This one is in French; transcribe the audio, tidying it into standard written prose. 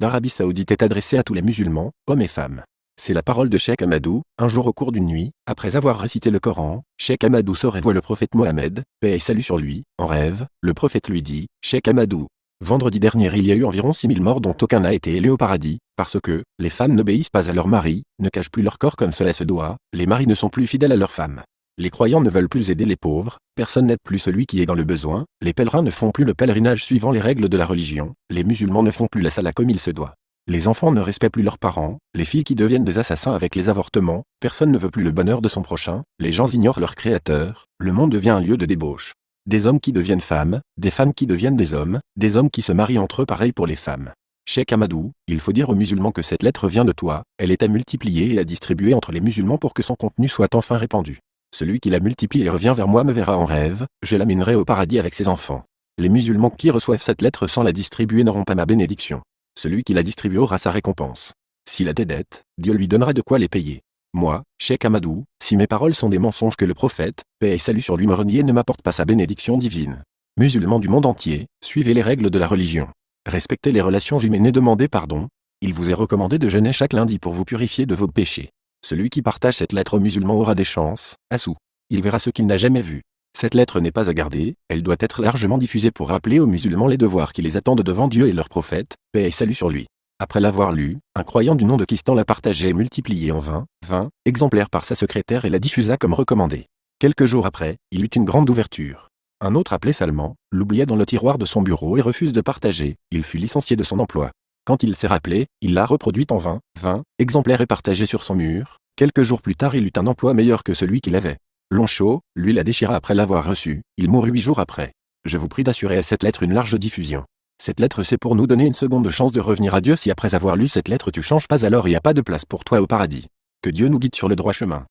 d'Arabie Saoudite est adressée à tous les musulmans, hommes et femmes. C'est la parole de Cheikh Ahmadou. Un jour au cours d'une nuit, après avoir récité le Coran, Cheikh Ahmadou sort et voit le prophète Mohammed, paix et salut sur lui. En rêve, le prophète lui dit: Cheikh Ahmadou, vendredi dernier il y a eu environ 6000 morts dont aucun n'a été élevé au paradis, parce que, les femmes n'obéissent pas à leurs maris, ne cachent plus leur corps comme cela se doit, les maris ne sont plus fidèles à leurs femmes. Les croyants ne veulent plus aider les pauvres, personne n'aide plus celui qui est dans le besoin, les pèlerins ne font plus le pèlerinage suivant les règles de la religion, les musulmans ne font plus la salat comme il se doit. Les enfants ne respectent plus leurs parents, les filles qui deviennent des assassins avec les avortements, personne ne veut plus le bonheur de son prochain, les gens ignorent leur créateur, le monde devient un lieu de débauche. Des hommes qui deviennent femmes, des femmes qui deviennent des hommes qui se marient entre eux, pareil pour les femmes. Cheikh Ahmadou, il faut dire aux musulmans que cette lettre vient de toi, elle est à multiplier et à distribuer entre les musulmans pour que son contenu soit enfin répandu. Celui qui la multiplie et revient vers moi me verra en rêve, je l'amènerai au paradis avec ses enfants. Les musulmans qui reçoivent cette lettre sans la distribuer n'auront pas ma bénédiction. Celui qui la distribue aura sa récompense. S'il a des dettes, Dieu lui donnera de quoi les payer. Moi, Cheikh Ahmadou, si mes paroles sont des mensonges, que le prophète, paix et salut sur lui, me renie et ne m'apporte pas sa bénédiction divine. Musulmans du monde entier, suivez les règles de la religion. Respectez les relations humaines et demandez pardon. Il vous est recommandé de jeûner chaque lundi pour vous purifier de vos péchés. Celui qui partage cette lettre aux musulmans aura des chances, Assou. Il verra ce qu'il n'a jamais vu. Cette lettre n'est pas à garder, elle doit être largement diffusée pour rappeler aux musulmans les devoirs qui les attendent devant Dieu et leur prophète, paix et salut sur lui. Après l'avoir lu, un croyant du nom de Kistan l'a partagé et multiplié en 20 exemplaires par sa secrétaire et la diffusa comme recommandé. Quelques jours après, il eut une grande ouverture. Un autre appelé Salman, l'oublia dans le tiroir de son bureau et refuse de partager, il fut licencié de son emploi. Quand il s'est rappelé, il l'a reproduite en 20 exemplaires et partagé sur son mur. Quelques jours plus tard, il eut un emploi meilleur que celui qu'il avait. Lonchot, lui, la déchira après l'avoir reçue. Il mourut 8 jours après. Je vous prie d'assurer à cette lettre une large diffusion. Cette lettre, c'est pour nous donner une seconde chance de revenir à Dieu. Si après avoir lu cette lettre tu changes pas, alors il n'y a pas de place pour toi au paradis. Que Dieu nous guide sur le droit chemin.